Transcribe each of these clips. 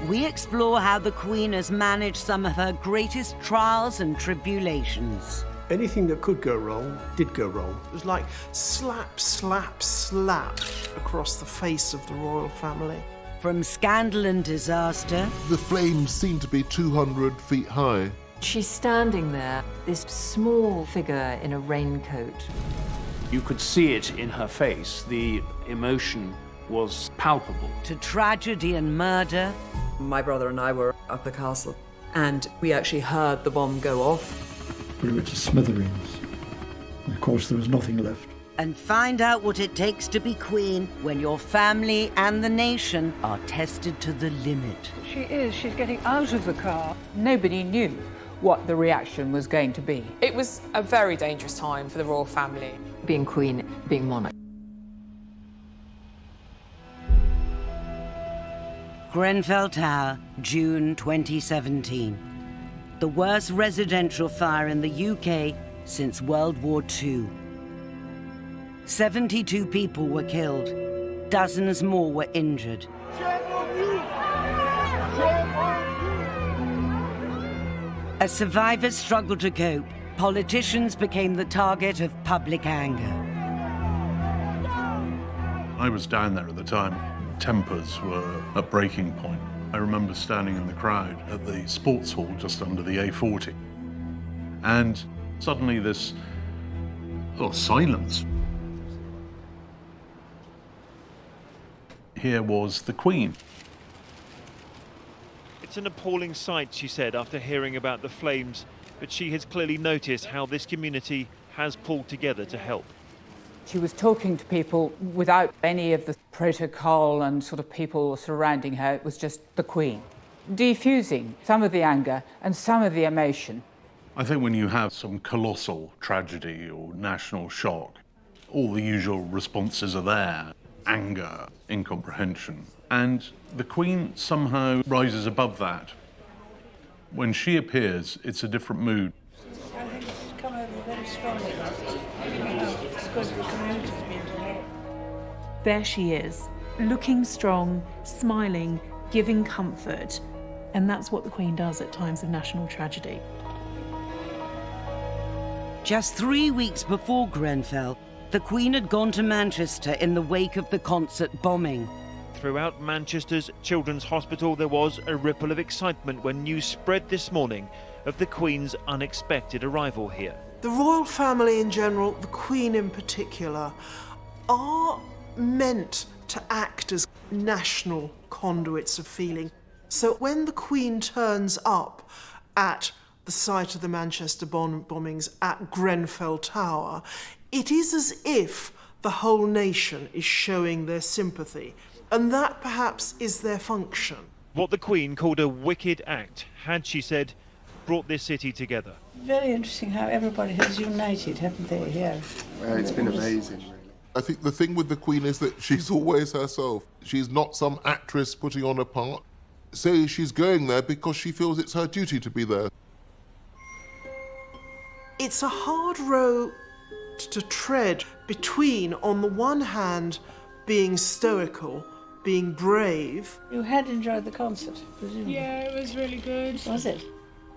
we explore how the Queen has managed some of her greatest trials and tribulations. Anything that could go wrong did go wrong. It was like slap, slap, slap across the face of the royal family. From scandal and disaster... The flames seem to be 200 feet high. She's standing there, this small figure in a raincoat. You could see it in her face. The emotion was palpable. To tragedy and murder. My brother and I were at the castle, and we actually heard the bomb go off. We were to smithereens. And of course, there was nothing left. And find out what it takes to be Queen when your family and the nation are tested to the limit. She is. She's getting out of the car. Nobody knew what the reaction was going to be. It was a very dangerous time for the royal family. Being queen, being monarch. Grenfell Tower, June 2017. The worst residential fire in the UK since World War II. 72 people were killed. Dozens more were injured. As survivors struggled to cope, politicians became the target of public anger. I was down there at the time. Tempers were at breaking point. I remember standing in the crowd at the sports hall just under the A40. And suddenly this, silence. Here was the Queen. It's an appalling sight, she said, after hearing about the flames, but she has clearly noticed how this community has pulled together to help. She was talking to people without any of the protocol and sort of people surrounding her. It was just the Queen, defusing some of the anger and some of the emotion. I think when you have some colossal tragedy or national shock, all the usual responses are there. Anger, incomprehension. And the Queen somehow rises above that. When she appears, it's a different mood. I think it's come over very strongly. It's because the community's been to help. There she is, looking strong, smiling, giving comfort. And that's what the Queen does at times of national tragedy. Just 3 weeks before Grenfell, the Queen had gone to Manchester in the wake of the concert bombing. Throughout Manchester's Children's Hospital, there was a ripple of excitement when news spread this morning of the Queen's unexpected arrival here. The royal family in general, the Queen in particular, are meant to act as national conduits of feeling. So when the Queen turns up at the site of the Manchester bombings at Grenfell Tower, it is as if the whole nation is showing their sympathy, and that perhaps is their function. What the Queen called a wicked act had, she said, brought this city together. Very interesting how everybody has united, haven't they, here? Well, it's been amazing, really. I think the thing with the Queen is that she's always herself. She's not some actress putting on a part. So she's going there because she feels it's her duty to be there. It's a hard row to tread between, on the one hand, being stoical, being brave. You had enjoyed the concert, presumably? Yeah, it was really good. Was it?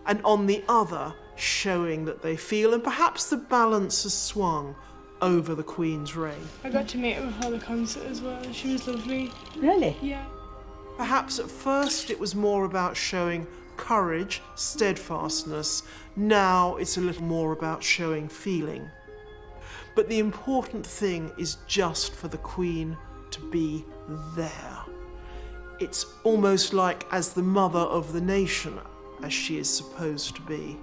And on the other, showing that they feel, and perhaps the balance has swung over the Queen's reign. I got to meet her before the concert as well. She was lovely. Really? Yeah. Perhaps at first it was more about showing courage, steadfastness. Now it's a little more about showing feeling. But the important thing is just for the Queen to be there. It's almost like, as the mother of the nation, as she is supposed to be,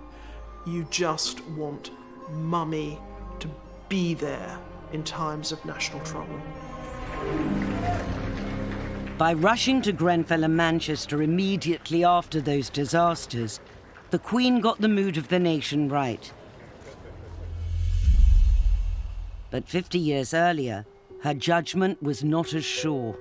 you just want Mummy to be there in times of national trouble. By rushing to Grenfell and Manchester immediately after those disasters, the Queen got the mood of the nation right. But 50 years earlier, her judgment was not as sure.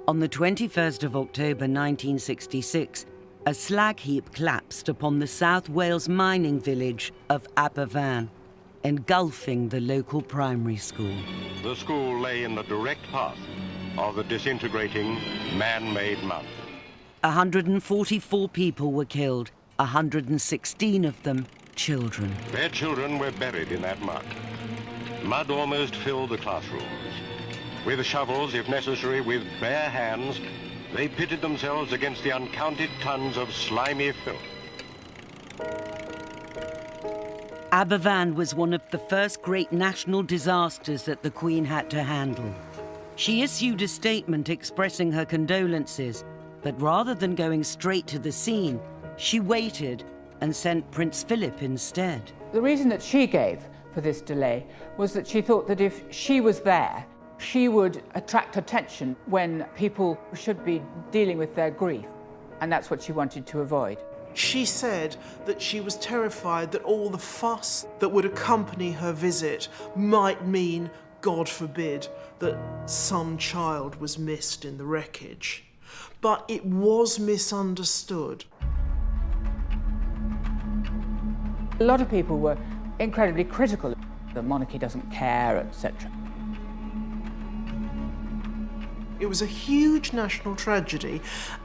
On the 21st of October 1966, a slag heap collapsed upon the South Wales mining village of Aberfan, engulfing the local primary school. The school lay in the direct path of the disintegrating man-made mountain. 144 people were killed, 116 of them children. Their children were buried in that mud. Mud almost filled the classrooms. With shovels, if necessary, with bare hands, they pitted themselves against the uncounted tons of slimy filth. Aberfan was one of the first great national disasters that the Queen had to handle. She issued a statement expressing her condolences, but rather than going straight to the scene, she waited and sent Prince Philip instead. The reason that she gave for this delay was that she thought that if she was there, she would attract attention when people should be dealing with their grief, and that's what she wanted to avoid. She said that she was terrified that all the fuss that would accompany her visit might mean, God forbid, that some child was missed in the wreckage. But it was misunderstood. A lot of people were incredibly critical. The monarchy doesn't care, etc. It was a huge national tragedy,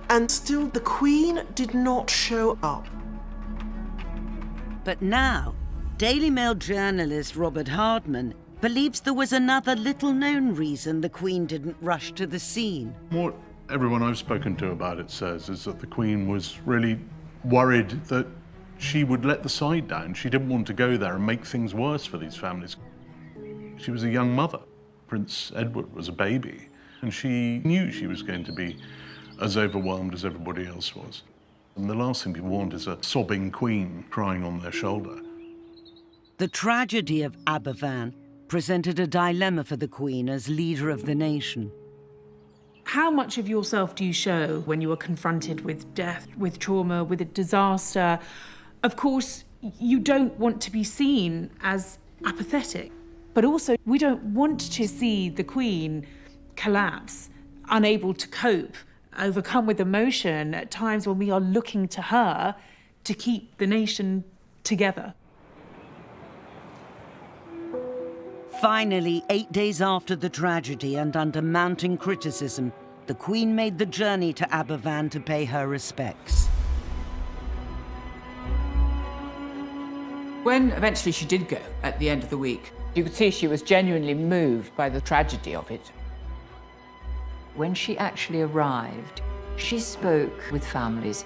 and still the Queen did not show up. But now, Daily Mail journalist Robert Hardman believes there was another little-known reason the Queen didn't rush to the scene. What everyone I've spoken to about it says is that the Queen was really worried that she would let the side down. She didn't want to go there and make things worse for these families. She was a young mother. Prince Edward was a baby, and she knew she was going to be as overwhelmed as everybody else was. And the last thing people want is a sobbing Queen crying on their shoulder. The tragedy of Aberfan presented a dilemma for the Queen as leader of the nation. How much of yourself do you show when you are confronted with death, with trauma, with a disaster? Of course, you don't want to be seen as apathetic, but also we don't want to see the Queen collapse, unable to cope, overcome with emotion at times when we are looking to her to keep the nation together. Finally, 8 days after the tragedy and under mounting criticism, the Queen made the journey to Aberfan to pay her respects. When eventually she did go at the end of the week, you could see she was genuinely moved by the tragedy of it. When she actually arrived, she spoke with families.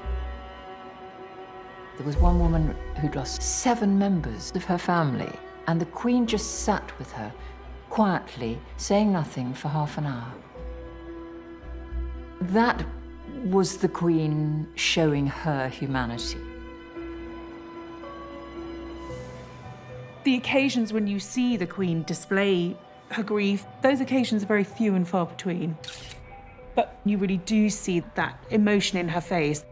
There was one woman who'd lost 7 members of her family, and the Queen just sat with her, quietly, saying nothing for half an hour. That was the Queen showing her humanity. The occasions when you see the Queen display her grief, those occasions are very few and far between. But you really do see that emotion in her face.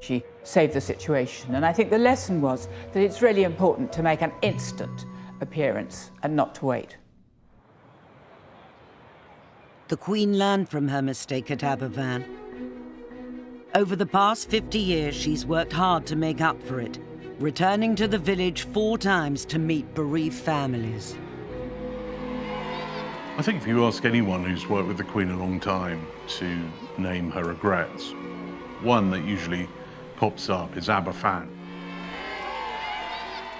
She saved the situation, and I think the lesson was that it's really important to make an instant appearance and not to wait. The Queen learned from her mistake at Aberfan. Over the past 50 years, she's worked hard to make up for it, returning to the village 4 times to meet bereaved families. I think if you ask anyone who's worked with the Queen a long time to name her regrets, one that usually pops up is Aberfan.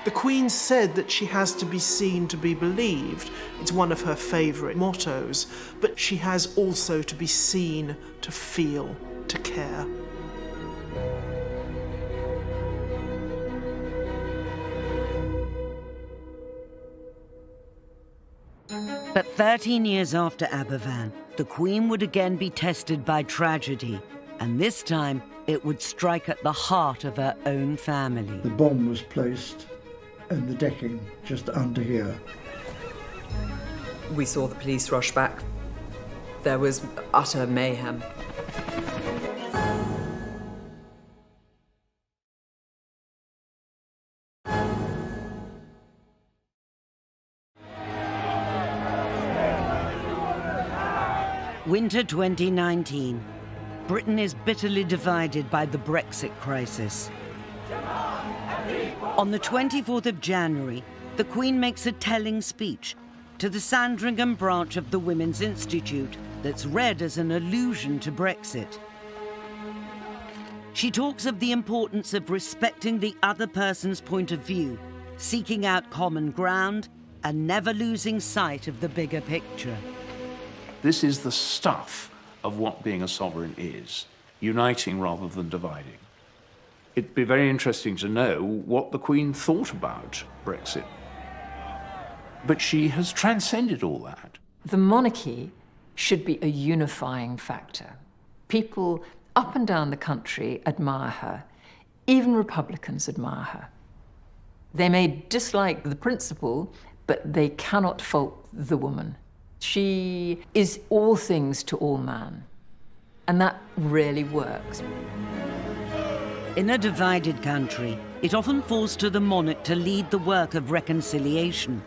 The Queen said that she has to be seen to be believed. It's one of her favourite mottos. But she has also to be seen to feel, to care. But 13 years after Aberfan, the Queen would again be tested by tragedy, and this time it would strike at the heart of her own family. The bomb was placed in the decking just under here. We saw the police rush back. There was utter mayhem. Winter 2019. Britain is bitterly divided by the Brexit crisis. On the 24th of January, the Queen makes a telling speech, to the Sandringham branch of the Women's Institute that's read as an allusion to Brexit. She talks of the importance of respecting the other person's point of view, seeking out common ground, and never losing sight of the bigger picture. This is the stuff of what being a sovereign is, uniting rather than dividing. It'd be very interesting to know what the Queen thought about Brexit. But she has transcended all that. The monarchy should be a unifying factor. People up and down the country admire her. Even Republicans admire her. They may dislike the principle, but they cannot fault the woman. She is all things to all man, and that really works. In a divided country, it often falls to the monarch to lead the work of reconciliation.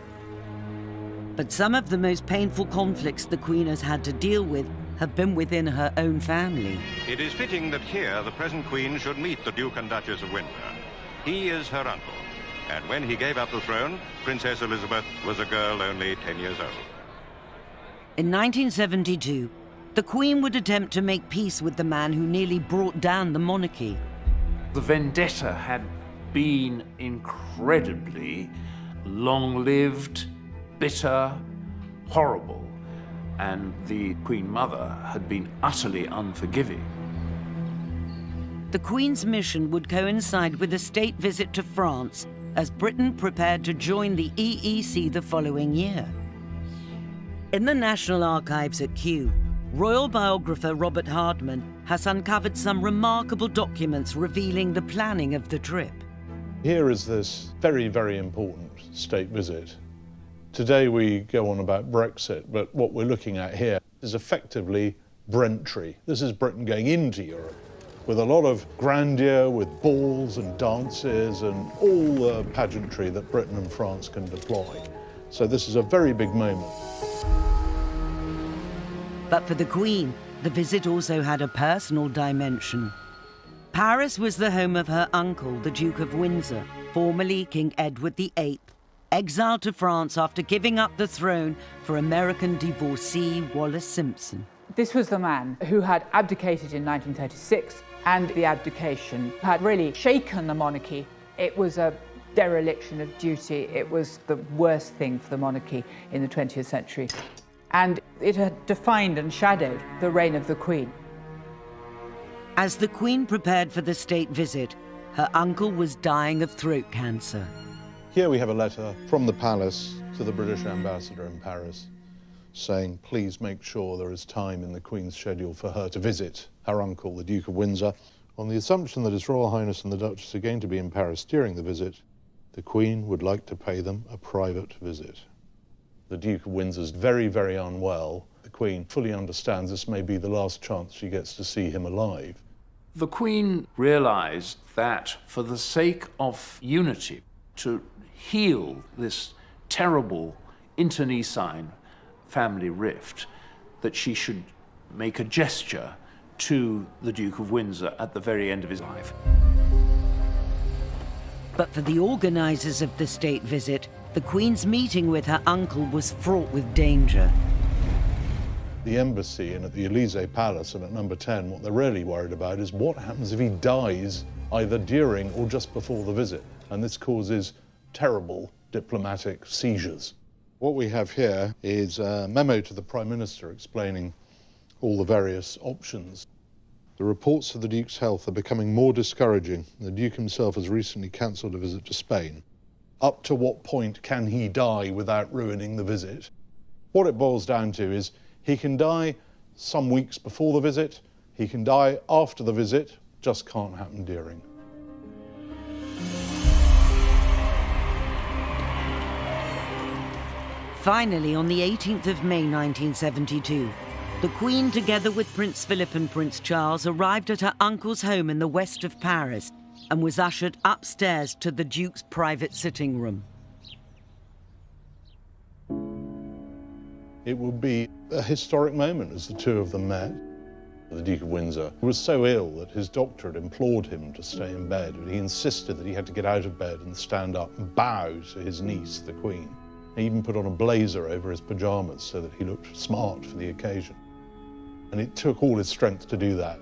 But some of the most painful conflicts the Queen has had to deal with have been within her own family. It is fitting that here the present Queen should meet the Duke and Duchess of Windsor. He is her uncle, and when he gave up the throne, Princess Elizabeth was a girl only 10 years old. In 1972, the Queen would attempt to make peace with the man who nearly brought down the monarchy. The vendetta had been incredibly long-lived, bitter, horrible, and the Queen Mother had been utterly unforgiving. The Queen's mission would coincide with a state visit to France as Britain prepared to join the EEC the following year. In the National Archives at Kew, royal biographer Robert Hardman has uncovered some remarkable documents revealing the planning of the trip. Here is this very, very important state visit. Today we go on about Brexit, but what we're looking at here is effectively Brentry. This is Britain going into Europe with a lot of grandeur, with balls and dances and all the pageantry that Britain and France can deploy. So this is a very big moment. But for the Queen, the visit also had a personal dimension. Paris was the home of her uncle, the Duke of Windsor, formerly King Edward VIII, exiled to France after giving up the throne for American divorcee Wallis Simpson. This was the man who had abdicated in 1936, and the abdication had really shaken the monarchy. It was a dereliction of duty. It was the worst thing for the monarchy in the 20th century. And it had defined and shadowed the reign of the Queen. As the Queen prepared for the state visit, her uncle was dying of throat cancer. Here we have a letter from the palace to the British ambassador in Paris saying, please make sure there is time in the Queen's schedule for her to visit her uncle, the Duke of Windsor. On the assumption that His Royal Highness and the Duchess are going to be in Paris during the visit, the Queen would like to pay them a private visit. The Duke of Windsor's very, very unwell. The Queen fully understands this may be the last chance she gets to see him alive. The Queen realized that for the sake of unity, to heal this terrible internecine family rift, that she should make a gesture to the Duke of Windsor at the very end of his life. But for the organisers of the state visit, the Queen's meeting with her uncle was fraught with danger. The embassy and at the Elysee Palace and at number 10, what they're really worried about is what happens if he dies either during or just before the visit. And this causes terrible diplomatic seizures. What we have here is a memo to the Prime Minister explaining all the various options. The reports of the Duke's health are becoming more discouraging. The Duke himself has recently cancelled a visit to Spain. Up to what point can he die without ruining the visit? What it boils down to is he can die some weeks before the visit, he can die after the visit, just can't happen during. Finally, on the 18th of May 1972, the Queen, together with Prince Philip and Prince Charles, arrived at her uncle's home in the west of Paris and was ushered upstairs to the Duke's private sitting room. It would be a historic moment as the two of them met. The Duke of Windsor was so ill that his doctor had implored him to stay in bed, but he insisted that he had to get out of bed and stand up and bow to his niece, the Queen. He even put on a blazer over his pyjamas so that he looked smart for the occasion. And it took all his strength to do that.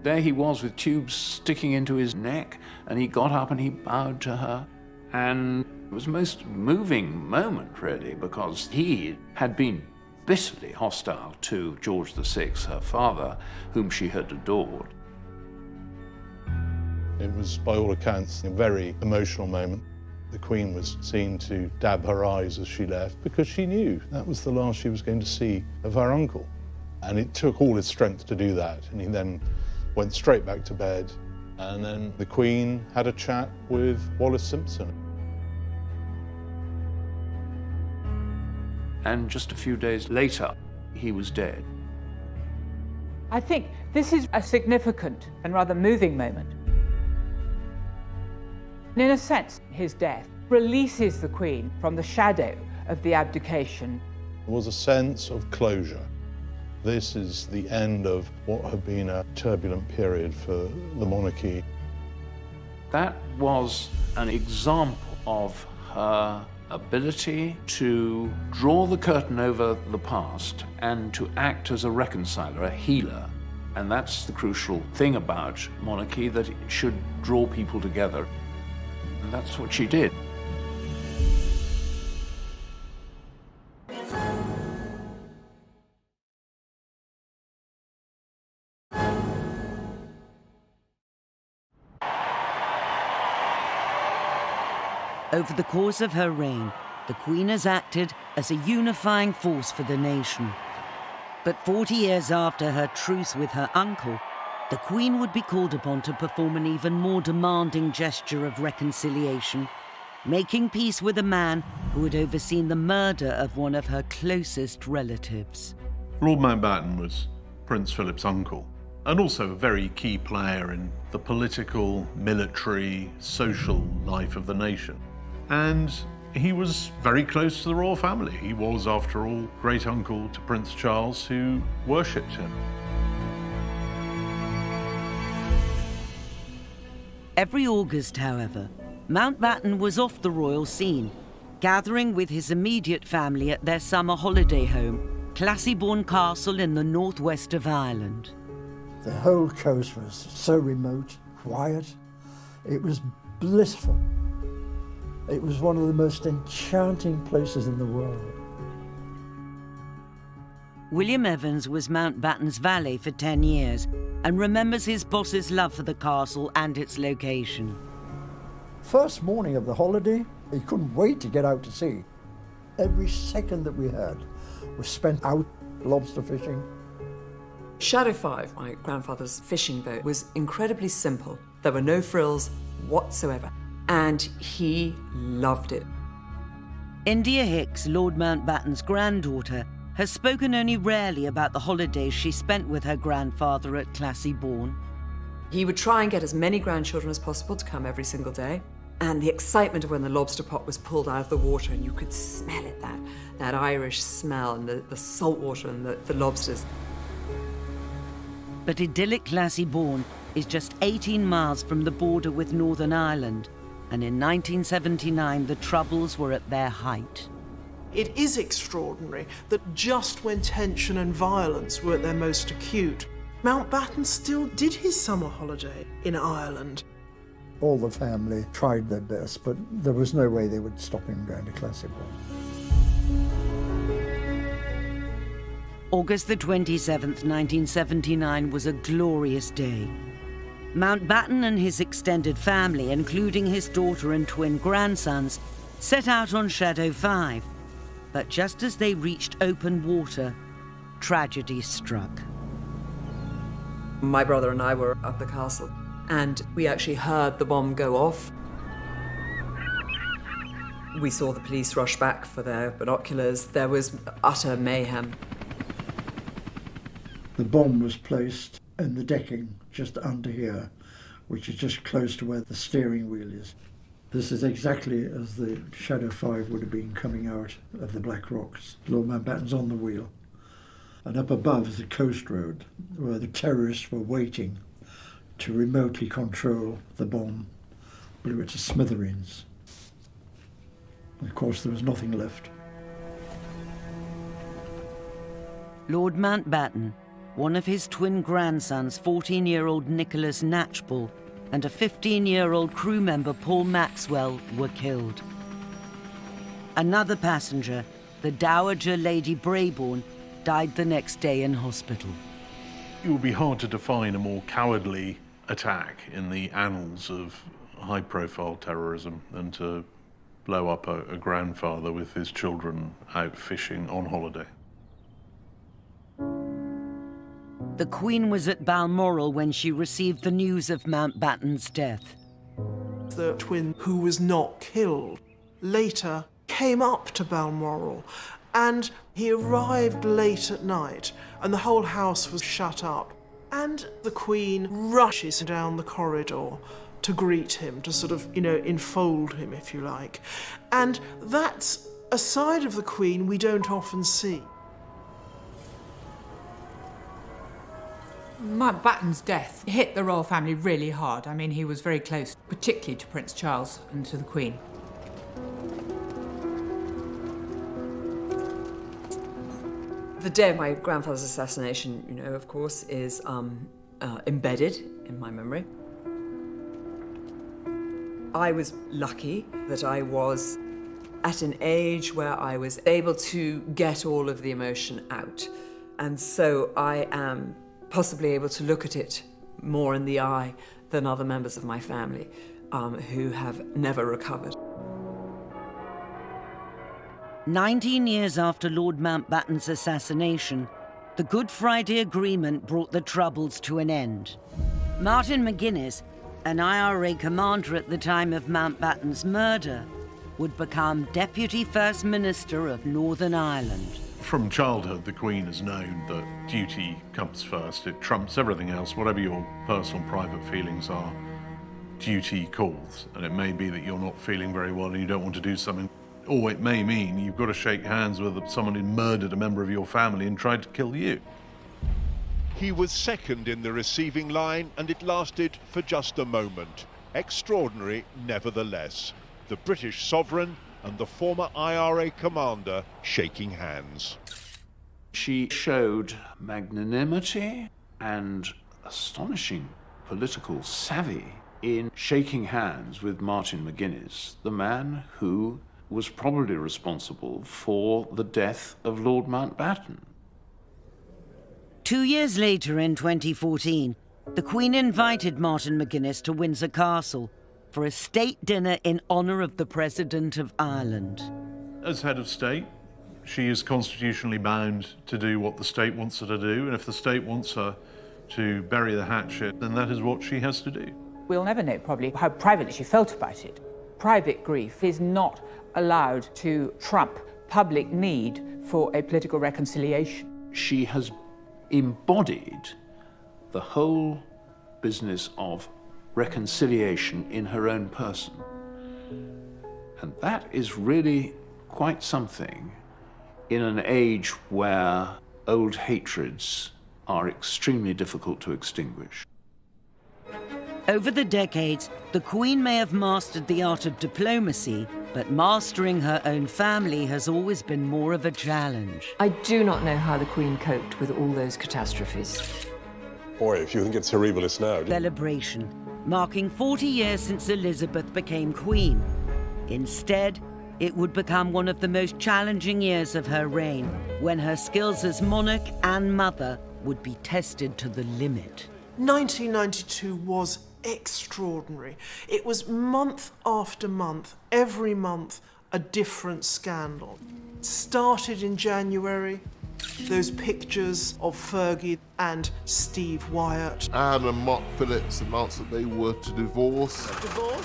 There he was with tubes sticking into his neck, and he got up and he bowed to her. And it was a most moving moment, really, because he had been bitterly hostile to George VI, her father, whom she had adored. It was, by all accounts, a very emotional moment. The Queen was seen to dab her eyes as she left because she knew that was the last she was going to see of her uncle. And it took all his strength to do that. And he then went straight back to bed. And then the Queen had a chat with Wallis Simpson. And just a few days later, he was dead. I think this is a significant and rather moving moment. In a sense, his death releases the Queen from the shadow of the abdication. There was a sense of closure. This is the end of what had been a turbulent period for the monarchy. That was an example of her ability to draw the curtain over the past and to act as a reconciler, a healer. And that's the crucial thing about monarchy, that it should draw people together. And that's what she did. Over the course of her reign, the Queen has acted as a unifying force for the nation. But 40 years after her truce with her uncle, the Queen would be called upon to perform an even more demanding gesture of reconciliation, making peace with a man who had overseen the murder of one of her closest relatives. Lord Mountbatten was Prince Philip's uncle, and also a very key player in the political, military, social life of the nation. And he was very close to the royal family. He was, after all, great uncle to Prince Charles, who worshipped him. Every August, however, Mountbatten was off the royal scene, gathering with his immediate family at their summer holiday home, Classiebawn Castle in the northwest of Ireland. The whole coast was so remote, quiet. It was blissful. It was one of the most enchanting places in the world. William Evans was Mountbatten's valet for 10 years and remembers his boss's love for the castle and its location. First morning of the holiday, he couldn't wait to get out to sea. Every second that we had was spent out lobster fishing. Shadow 5, my grandfather's fishing boat, was incredibly simple. There were no frills whatsoever, and he loved it. India Hicks, Lord Mountbatten's granddaughter, has spoken only rarely about the holidays she spent with her grandfather at Classiebawn. He would try and get as many grandchildren as possible to come every single day. And the excitement of when the lobster pot was pulled out of the water and you could smell it, that Irish smell and the salt water and the lobsters. But idyllic Classiebawn is just 18 miles from the border with Northern Ireland, and in 1979 the Troubles were at their height. It is extraordinary that just when tension and violence were at their most acute, Mountbatten still did his summer holiday in Ireland. All the family tried their best, but there was no way they would stop him going to Classiebawn. August the 27th, 1979 was a glorious day. Mountbatten and his extended family, including his daughter and twin grandsons, set out on Shadow 5. But just as they reached open water, tragedy struck. My brother and I were up the castle, and we actually heard the bomb go off. We saw the police rush back for their binoculars. There was utter mayhem. The bomb was placed in the decking just under here, which is just close to where the steering wheel is. This is exactly as the Shadow 5 would have been coming out of the Black Rocks. Lord Mountbatten's on the wheel. And up above is the coast road, where the terrorists were waiting to remotely control the bomb, blew it to smithereens. Of course, there was nothing left. Lord Mountbatten, one of his twin grandsons, 14-year-old Nicholas Knatchbull, and a 15-year-old crew member, Paul Maxwell, were killed. Another passenger, the Dowager Lady Brabourne, died the next day in hospital. It would be hard to define a more cowardly attack in the annals of high-profile terrorism than to blow up a grandfather with his children out fishing on holiday. The Queen was at Balmoral when she received the news of Mountbatten's death. The twin who was not killed later came up to Balmoral, and he arrived late at night and the whole house was shut up, and the Queen rushes down the corridor to greet him, to sort of, enfold him, if you like. And that's a side of the Queen we don't often see. Mountbatten's death hit the royal family really hard. I mean, he was very close, particularly to Prince Charles and to the Queen. The day of my grandfather's assassination, of course, is embedded in my memory. I was lucky that I was at an age where I was able to get all of the emotion out. And so I am possibly able to look at it more in the eye than other members of my family who have never recovered. 19 years after Lord Mountbatten's assassination, the Good Friday Agreement brought the Troubles to an end. Martin McGuinness, an IRA commander at the time of Mountbatten's murder, would become Deputy First Minister of Northern Ireland. From childhood, the Queen has known that duty comes first. It trumps everything else. Whatever your personal, private feelings are, duty calls. And it may be that you're not feeling very well and you don't want to do something. Or it may mean you've got to shake hands with someone who murdered a member of your family and tried to kill you. He was second in the receiving line, and it lasted for just a moment. Extraordinary, nevertheless. The British sovereign and the former IRA commander shaking hands. She showed magnanimity and astonishing political savvy in shaking hands with Martin McGuinness, the man who was probably responsible for the death of Lord Mountbatten. 2 years later, in 2014, the Queen invited Martin McGuinness to Windsor Castle for a state dinner in honour of the President of Ireland. As head of state, she is constitutionally bound to do what the state wants her to do, and if the state wants her to bury the hatchet, then that is what she has to do. We'll never know probably how privately she felt about it. Private grief is not allowed to trump public need for a political reconciliation. She has embodied the whole business of reconciliation in her own person. And that is really quite something in an age where old hatreds are extremely difficult to extinguish. Over the decades, the Queen may have mastered the art of diplomacy, but mastering her own family has always been more of a challenge. I do not know how the Queen coped with all those catastrophes. Boy, if you think it's horribilis now. Celebration, marking 40 years since Elizabeth became Queen. Instead, it would become one of the most challenging years of her reign, when her skills as monarch and mother would be tested to the limit. 1992 was extraordinary. It was month after month, every month, a different scandal. It started in January, those pictures of Fergie and Steve Wyatt. Anne and Mark Phillips announced that they were to divorce. Divorce?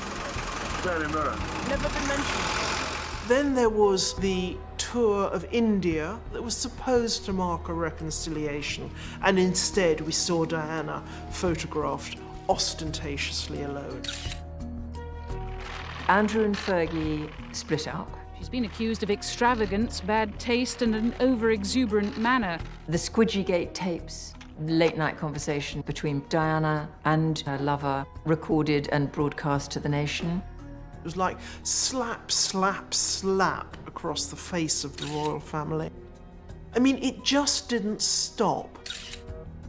Very much. Never been mentioned. Then there was the tour of India that was supposed to mark a reconciliation, and instead we saw Diana photographed ostentatiously alone. Andrew and Fergie split up. She's been accused of extravagance, bad taste, and an over-exuberant manner. The Squidgygate tapes, late-night conversation between Diana and her lover, recorded and broadcast to the nation. It was like slap, slap, slap across the face of the royal family. I mean, it just didn't stop.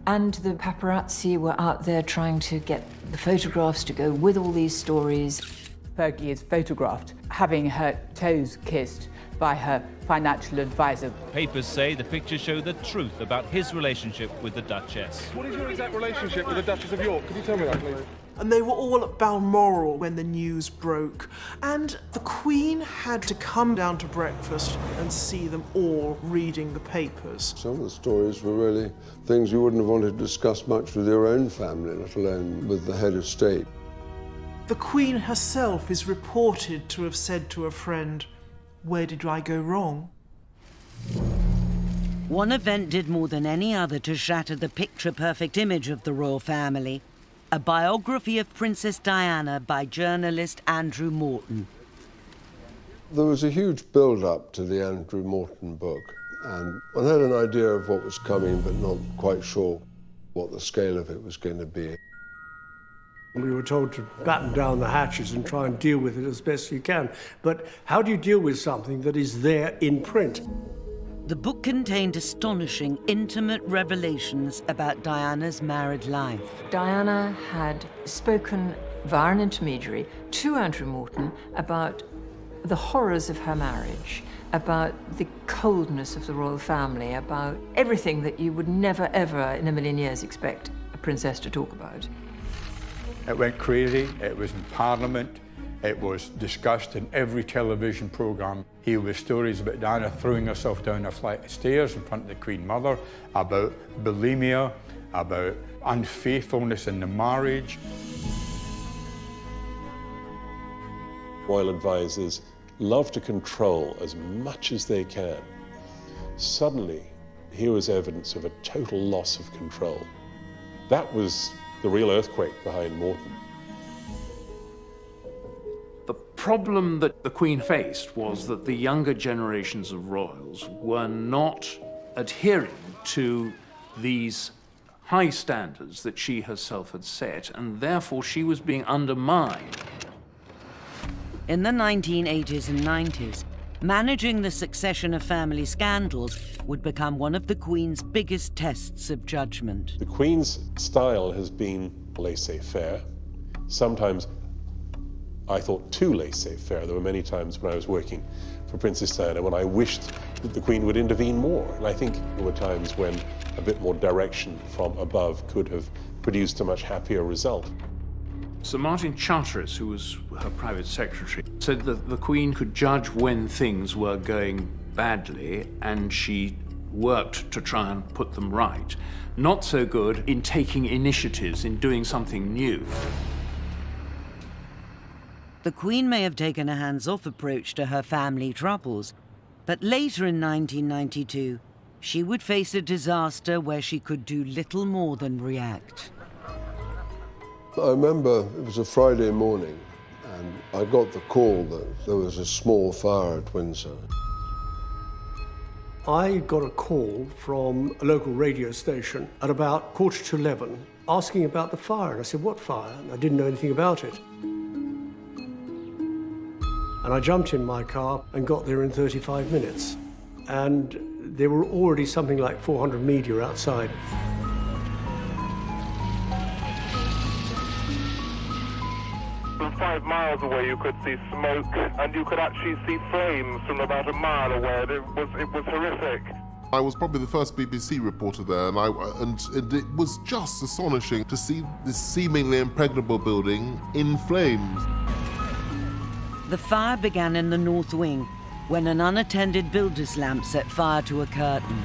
And the paparazzi were out there trying to get the photographs to go with all these stories. Fergie is photographed having her toes kissed by her financial advisor. Papers say the pictures show the truth about his relationship with the Duchess. What is your exact relationship with the Duchess of York? Could you tell me that, please? And they were all at Balmoral when the news broke. And the Queen had to come down to breakfast and see them all reading the papers. Some of the stories were really things you wouldn't have wanted to discuss much with your own family, let alone with the head of state. The Queen herself is reported to have said to a friend, "Where did I go wrong?" One event did more than any other to shatter the picture-perfect image of the royal family. A biography of Princess Diana by journalist Andrew Morton. There was a huge build-up to the Andrew Morton book, and I had an idea of what was coming, but not quite sure what the scale of it was going to be. We were told to batten down the hatches and try and deal with it as best you can. But how do you deal with something that is there in print? The book contained astonishing, intimate revelations about Diana's married life. Diana had spoken via an intermediary to Andrew Morton about the horrors of her marriage, about the coldness of the royal family, about everything that you would never, ever in a million years expect a princess to talk about. It went crazy. It was in Parliament. It was discussed in every television programme. Here were stories about Diana throwing herself down a flight of stairs in front of the Queen Mother, about bulimia, about unfaithfulness in the marriage. Royal advisors love to control as much as they can. Suddenly, here was evidence of a total loss of control. That was the real earthquake behind Morton. The problem that the Queen faced was that the younger generations of royals were not adhering to these high standards that she herself had set, and therefore she was being undermined. In the 1980s and 90s, managing the succession of family scandals would become one of the Queen's biggest tests of judgment. The Queen's style has been laissez-faire. Sometimes I thought too laissez-faire. There were many times when I was working for Princess Diana when I wished that the Queen would intervene more. And I think there were times when a bit more direction from above could have produced a much happier result. Sir Martin Charteris, who was her private secretary, said that the Queen could judge when things were going badly, and she worked to try and put them right. Not so good in taking initiatives, in doing something new. The Queen may have taken a hands-off approach to her family troubles, but later in 1992, she would face a disaster where she could do little more than react. I remember it was a Friday morning, and I got the call that there was a small fire at Windsor. I got a call from a local radio station at about 11:15 asking about the fire. And I said, "What fire?" And I didn't know anything about it. And I jumped in my car and got there in 35 minutes. And there were already something like 400 media outside. From 5 miles away you could see smoke, and you could actually see flames from about a mile away. It was horrific. I was probably the first BBC reporter there, and it was just astonishing to see this seemingly impregnable building in flames. The fire began in the North Wing when an unattended builder's lamp set fire to a curtain.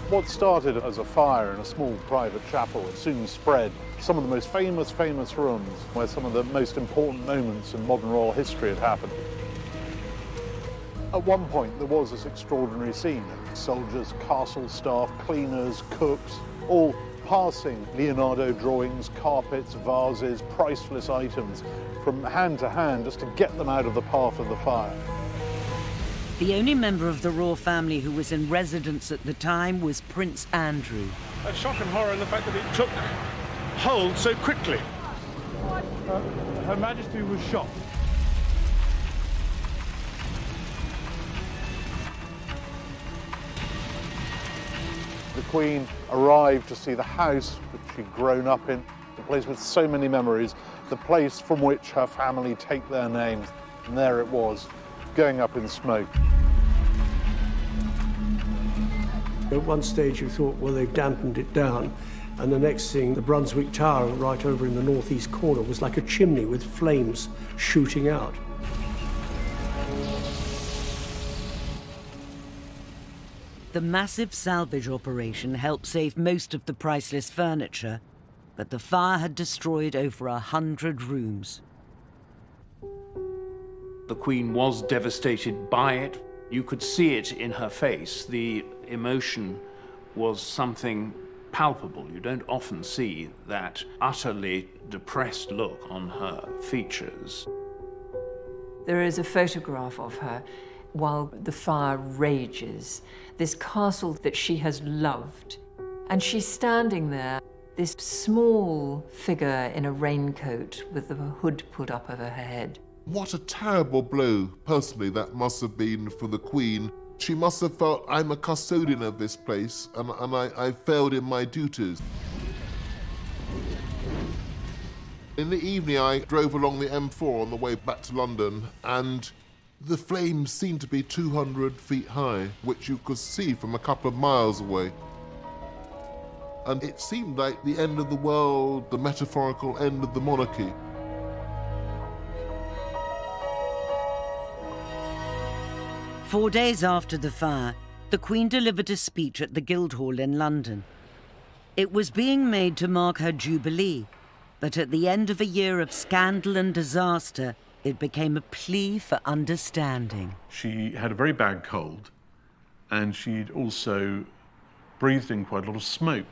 What started as a fire in a small private chapel soon spread some of the most famous rooms where some of the most important moments in modern royal history had happened. At one point, there was this extraordinary scene. Soldiers, castle staff, cleaners, cooks, all passing Leonardo drawings, carpets, vases, priceless items from hand to hand just to get them out of the path of the fire. The only member of the royal family who was in residence at the time was Prince Andrew. A shock and horror in the fact that it took hold so quickly. Her Majesty was shot. The Queen arrived to see the house which she'd grown up in, the place with so many memories, the place from which her family take their names. And there it was, going up in smoke. At one stage you thought, well, they've dampened it down. And the next thing, the Brunswick Tower right over in the northeast corner was like a chimney with flames shooting out. The massive salvage operation helped save most of the priceless furniture, but the fire had destroyed over 100 rooms. The Queen was devastated by it. You could see it in her face. The emotion was something palpable. You don't often see that utterly depressed look on her features. There is a photograph of her while the fire rages, this castle that she has loved. And she's standing there, this small figure in a raincoat with the hood put up over her head. What a terrible blow, personally, that must have been for the Queen. She must have felt, I'm a custodian of this place, and I failed in my duties. In the evening, I drove along the M4 on the way back to London, and the flames seemed to be 200 feet high, which you could see from a couple of miles away. And it seemed like the end of the world, the metaphorical end of the monarchy. Four days after the fire, the Queen delivered a speech at the Guildhall in London. It was being made to mark her Jubilee, but at the end of a year of scandal and disaster, it became a plea for understanding. She had a very bad cold, and she'd also breathed in quite a lot of smoke.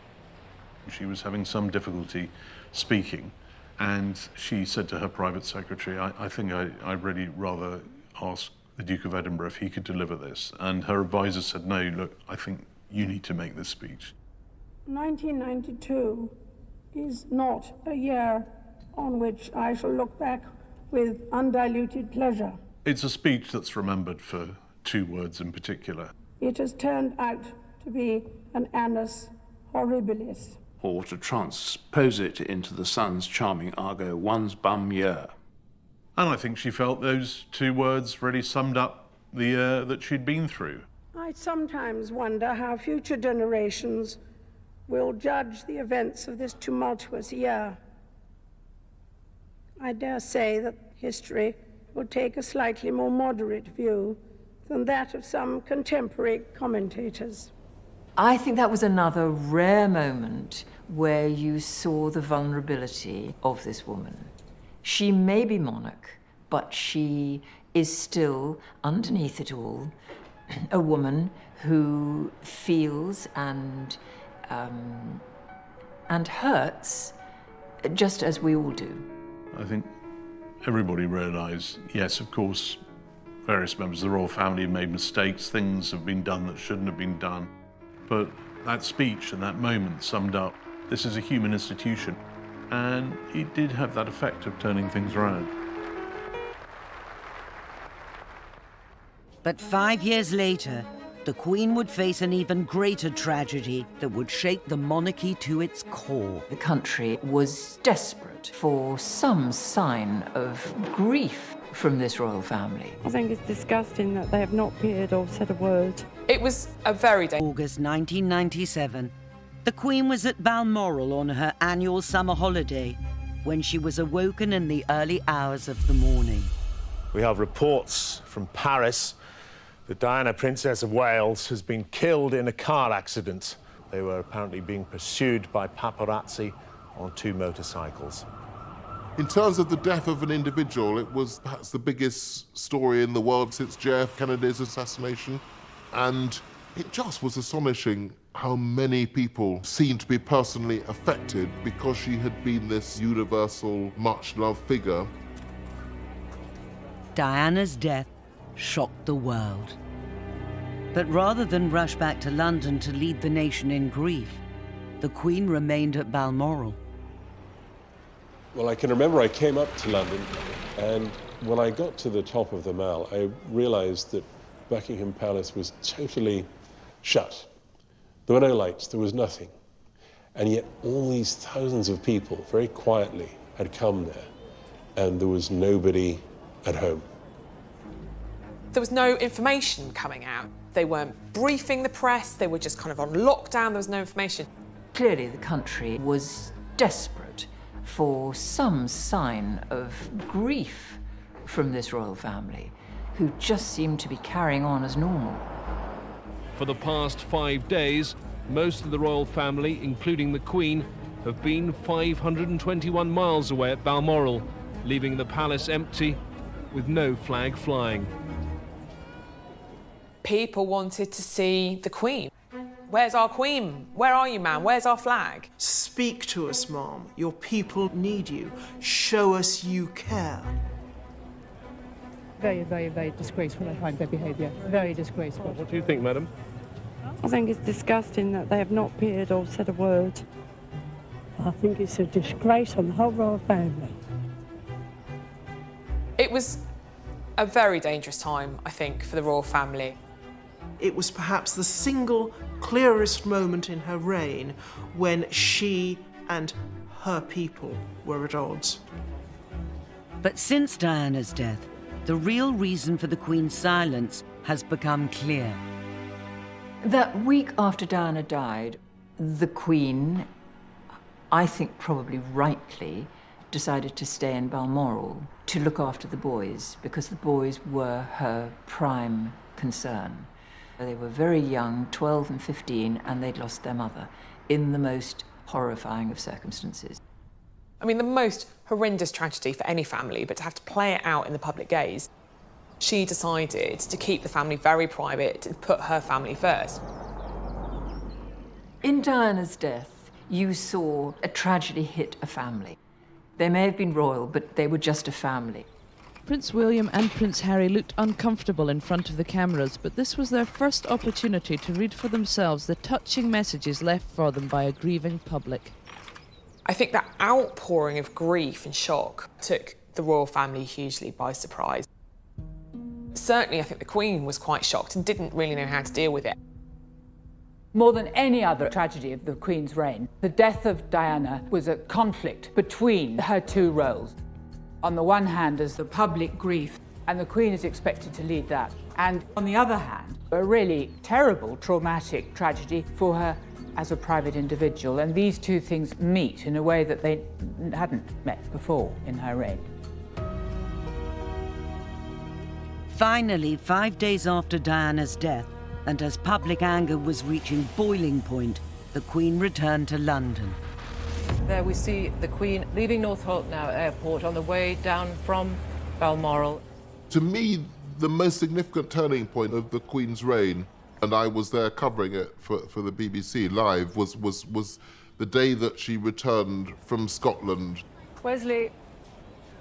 She was having some difficulty speaking, and she said to her private secretary, I think I'd really rather ask the Duke of Edinburgh if he could deliver this. And her advisor said, no, look, I think you need to make this speech. 1992 is not a year on which I shall look back with undiluted pleasure. It's a speech that's remembered for two words in particular. It has turned out to be an annus horribilis. Or to transpose it into the Sun's charming argot, one's bum year. And I think she felt those two words really summed up the year that she'd been through. I sometimes wonder how future generations will judge the events of this tumultuous year. I dare say that history will take a slightly more moderate view than that of some contemporary commentators. I think that was another rare moment where you saw the vulnerability of this woman. She may be monarch, but she is still, underneath it all, a woman who feels and hurts just as we all do. I think everybody realised, yes, of course, various members of the royal family have made mistakes, things have been done that shouldn't have been done. But that speech and that moment summed up, this is a human institution. And it did have that effect of turning things around. But 5 years later, the Queen would face an even greater tragedy that would shake the monarchy to its core. The country was desperate for some sign of grief from this royal family. I think it's disgusting that they have not appeared or said a word. It was a very August 1997, the Queen was at Balmoral on her annual summer holiday when she was awoken in the early hours of the morning. We have reports from Paris that Diana, Princess of Wales, has been killed in a car accident. They were apparently being pursued by paparazzi on 2 motorcycles. In terms of the death of an individual, it was perhaps the biggest story in the world since JF Kennedy's assassination. And it just was astonishing how many people seemed to be personally affected because she had been this universal, much-loved figure. Diana's death shocked the world. But rather than rush back to London to lead the nation in grief, the Queen remained at Balmoral. Well, I can remember I came up to London, and when I got to the top of the Mall, I realised that Buckingham Palace was totally shut. There were no lights, there was nothing. And yet all these thousands of people, very quietly, had come there, and there was nobody at home. There was no information coming out. They weren't briefing the press, they were just kind of on lockdown, there was no information. Clearly the country was desperate for some sign of grief from this royal family, who just seemed to be carrying on as normal. For the past 5 days, most of the royal family, including the Queen, have been 521 miles away at Balmoral, leaving the palace empty with no flag flying. People wanted to see the Queen. Where's our Queen? Where are you, ma'am? Where's our flag? Speak to us, Mom. Your people need you. Show us you care. Very, very, very disgraceful, I find their behaviour. Very disgraceful. What do you think, madam? I think it's disgusting that they have not appeared or said a word. I think it's a disgrace on the whole royal family. It was a very dangerous time, I think, for the royal family. It was perhaps the single clearest moment in her reign when she and her people were at odds. But since Diana's death, the real reason for the Queen's silence has become clear. That week after Diana died, the Queen, I think probably rightly, decided to stay in Balmoral to look after the boys, because the boys were her prime concern. They were very young, 12 and 15, and they'd lost their mother in the most horrifying of circumstances. I mean, the most horrendous tragedy for any family, but to have to play it out in the public gaze. She decided to keep the family very private and put her family first. In Diana's death, you saw a tragedy hit a family. They may have been royal, but they were just a family. Prince William and Prince Harry looked uncomfortable in front of the cameras, but this was their first opportunity to read for themselves the touching messages left for them by a grieving public. I think that outpouring of grief and shock took the royal family hugely by surprise. Certainly, I think the Queen was quite shocked and didn't really know how to deal with it. More than any other tragedy of the Queen's reign, the death of Diana was a conflict between her two roles. On the one hand, there's the public grief, and the Queen is expected to lead that. And on the other hand, a really terrible, traumatic tragedy for her as a private individual. And these two things meet in a way that they hadn't met before in her reign. Finally, 5 days after Diana's death, and as public anger was reaching boiling point, the Queen returned to London. There we see the Queen leaving Northolt-Now Airport on the way down from Balmoral. To me, the most significant turning point of the Queen's reign, and I was there covering it for the BBC live, was the day that she returned from Scotland. Wesley,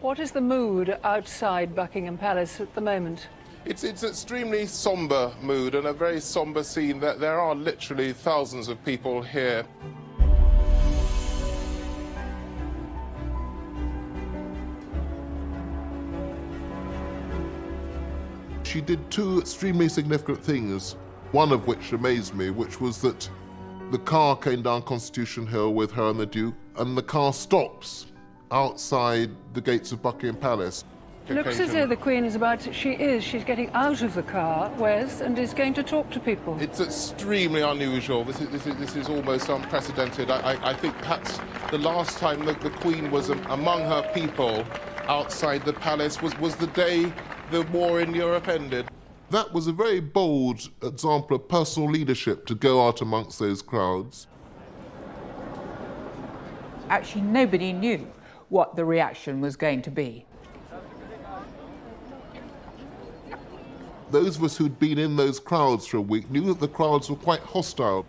what is the mood outside Buckingham Palace at the moment? It's extremely sombre mood and a very sombre scene. There are literally thousands of people here. She did two extremely significant things, one of which amazed me, which was that the car came down Constitution Hill with her and the Duke, and the car stops outside the gates of Buckingham Palace. Looks as though the Queen is she's getting out of the car, Wes, and is going to talk to people. It's extremely unusual. This is almost unprecedented. I think perhaps the last time that the Queen was among her people outside the palace was the day the war in Europe ended. That was a very bold example of personal leadership to go out amongst those crowds. Actually, nobody knew what the reaction was going to be. Those of us who'd been in those crowds for a week knew that the crowds were quite hostile.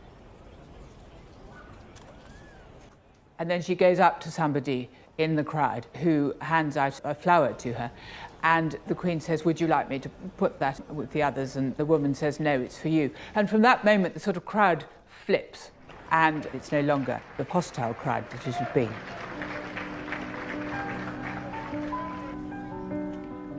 And then she goes up to somebody in the crowd who hands out a flower to her. And the Queen says, "Would you like me to put that with the others?" And the woman says, "No, it's for you." And from that moment, the sort of crowd flips, and it's no longer the hostile crowd that it had been.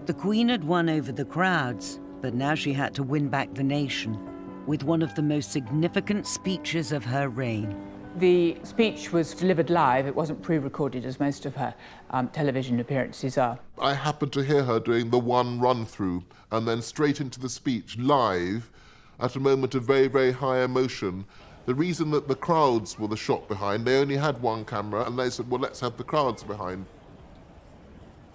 The Queen had won over the crowds, but now she had to win back the nation with one of the most significant speeches of her reign. The speech was delivered live. It wasn't pre-recorded, as most of her television appearances are. I happened to hear her doing the one run-through and then straight into the speech live at a moment of very, very high emotion. The reason that the crowds were the shot behind, they only had one camera, and they said, well, let's have the crowds behind.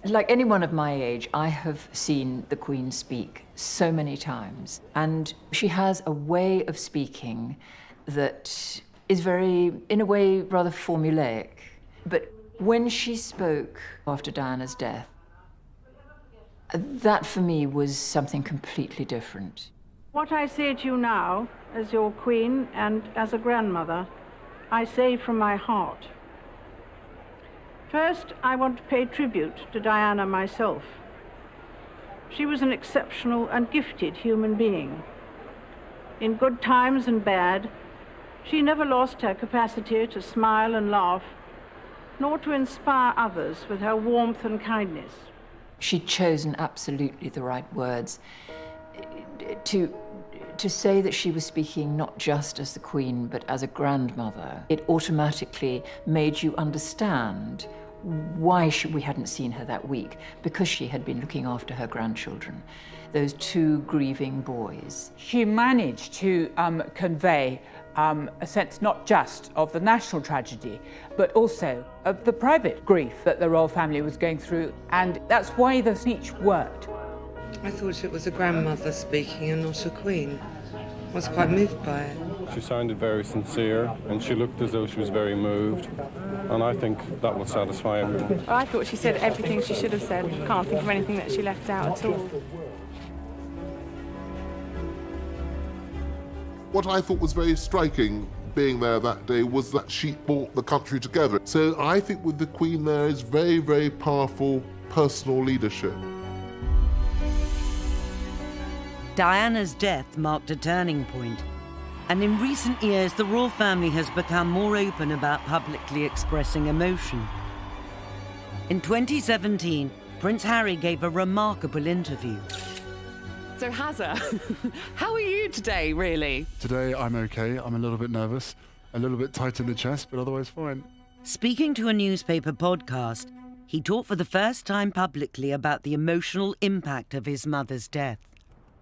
Like anyone of my age, I have seen the Queen speak so many times, and she has a way of speaking that is very, in a way, rather formulaic. But when she spoke after Diana's death, that for me was something completely different. What I say to you now, as your Queen and as a grandmother, I say from my heart. First, I want to pay tribute to Diana myself. She was an exceptional and gifted human being. In good times and bad, she never lost her capacity to smile and laugh, nor to inspire others with her warmth and kindness. She'd chosen absolutely the right words. To say that she was speaking not just as the Queen, but as a grandmother, it automatically made you understand why we hadn't seen her that week, because she had been looking after her grandchildren, those two grieving boys. She managed to convey a sense not just of the national tragedy, but also of the private grief that the royal family was going through, and that's why the speech worked. I thought it was a grandmother speaking and not a queen. I was quite moved by it. She sounded very sincere, and she looked as though she was very moved, and I think that will satisfy everyone. I thought she said everything she should have said. Can't think of anything that she left out at all. What I thought was very striking being there that day was that she brought the country together. So I think with the Queen there is very, very powerful personal leadership. Diana's death marked a turning point, and in recent years the royal family has become more open about publicly expressing emotion. In 2017, Prince Harry gave a remarkable interview. So Hazza, how are you today, really? Today I'm okay. I'm a little bit nervous, a little bit tight in the chest, but otherwise fine. Speaking to a newspaper podcast, he talked for the first time publicly about the emotional impact of his mother's death.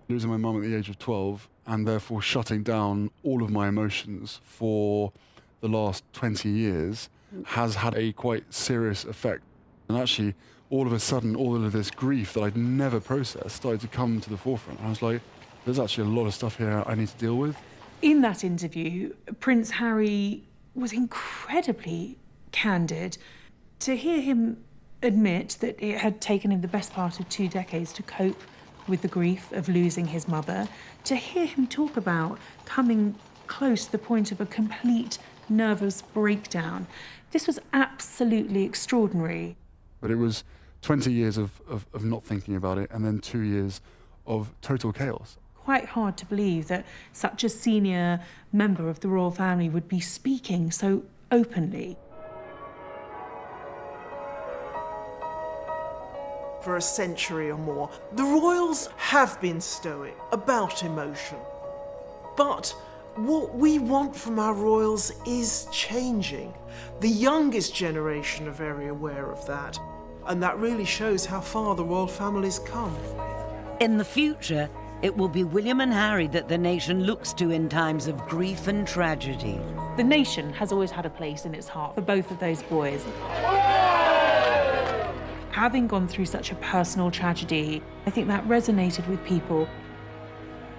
Losing my mum at the age of 12 and therefore shutting down all of my emotions for the last 20 years has had a quite serious effect. And actually, all of a sudden, all of this grief that I'd never processed started to come to the forefront. I was like, there's actually a lot of stuff here I need to deal with. In that interview, Prince Harry was incredibly candid. To hear him admit that it had taken him the best part of 2 decades to cope with the grief of losing his mother, to hear him talk about coming close to the point of a complete nervous breakdown, this was absolutely extraordinary. But it was 20 years of not thinking about it, and then 2 years of total chaos. Quite hard to believe that such a senior member of the royal family would be speaking so openly. For a century or more, the royals have been stoic about emotion. But what we want from our royals is changing. The youngest generation are very aware of that, and that really shows how far the royal family's come. In the future, it will be William and Harry that the nation looks to in times of grief and tragedy. The nation has always had a place in its heart for both of those boys. Having gone through such a personal tragedy, I think that resonated with people.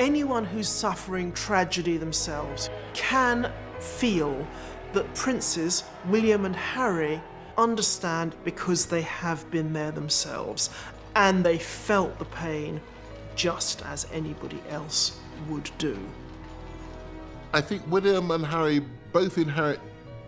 Anyone who's suffering tragedy themselves can feel that Princes William and Harry understand because they have been there themselves, and they felt the pain just as anybody else would do. I think William and Harry both inherit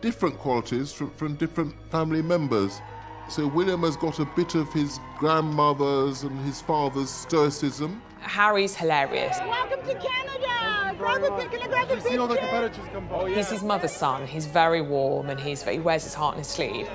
different qualities from different family members. So William has got a bit of his grandmother's and his father's stoicism. Harry's hilarious. Welcome to Canada! Grab a picture! See all the competitors come by. He's his mother's son. He's very warm, and he wears his heart on his sleeve.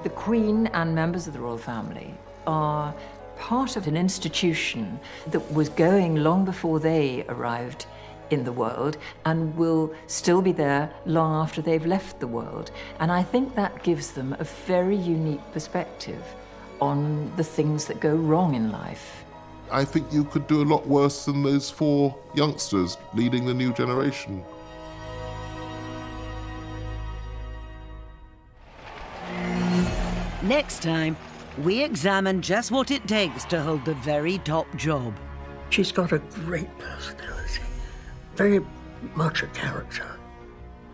The Queen and members of the royal family are part of an institution that was going long before they arrived in the world and will still be there long after they've left the world. And I think that gives them a very unique perspective on the things that go wrong in life. I think you could do a lot worse than those 4 youngsters leading the new generation. Next time, we examine just what it takes to hold the very top job. She's got a great personality, very much a character.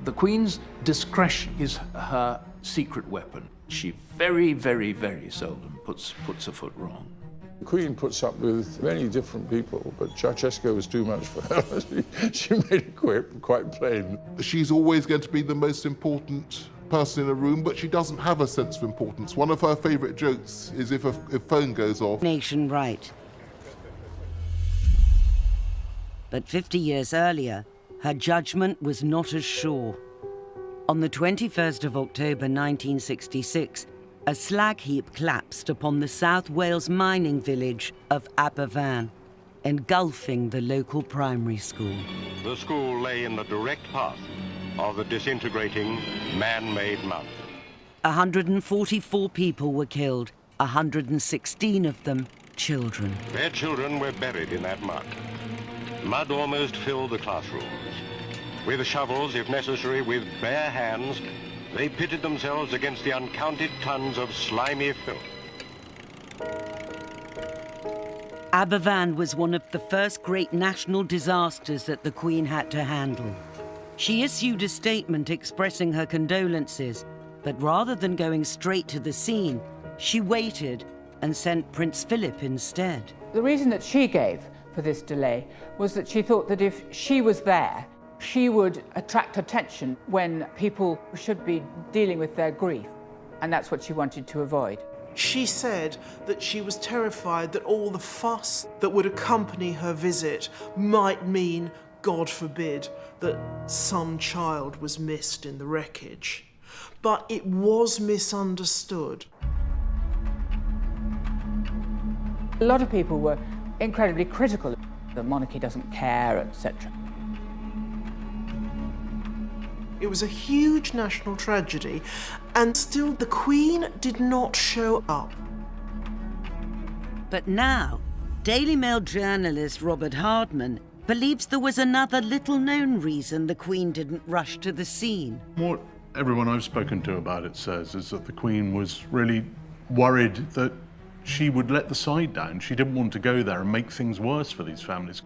The Queen's discretion is her secret weapon. She very, very, very seldom puts her foot wrong. The Queen puts up with many different people, but Ceausescu was too much for her. She made it quite plain. She's always going to be the most important person in a room, but she doesn't have a sense of importance. One of her favourite jokes is if a phone goes off. Nation right. But 50 years earlier, her judgment was not as sure. On the 21st of October 1966, a slag heap collapsed upon the South Wales mining village of Aberfan, engulfing the local primary school. The school lay in the direct path of the disintegrating man-made mountain. 144 people were killed, 116 of them children. Their children were buried in that mud. Mud almost filled the classrooms. With shovels, if necessary, with bare hands, they pitted themselves against the uncounted tons of slimy filth. Aberfan was one of the first great national disasters that the Queen had to handle. She issued a statement expressing her condolences, but rather than going straight to the scene, she waited and sent Prince Philip instead. The reason that she gave for this delay was that she thought that if she was there, she would attract attention when people should be dealing with their grief, and that's what she wanted to avoid. She said that she was terrified that all the fuss that would accompany her visit might mean, God forbid, that some child was missed in the wreckage. But it was misunderstood. A lot of people were incredibly critical. The monarchy doesn't care, etc. It was a huge national tragedy, and still the Queen did not show up. But now, Daily Mail journalist Robert Hardman believes there was another little-known reason the Queen didn't rush to the scene. What everyone I've spoken to about it says is that the Queen was really worried that she would let the side down. She didn't want to go there and make things worse for these families.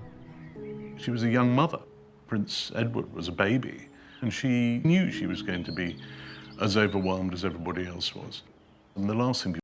She was a young mother. Prince Edward was a baby, and she knew she was going to be as overwhelmed as everybody else was. And the last thing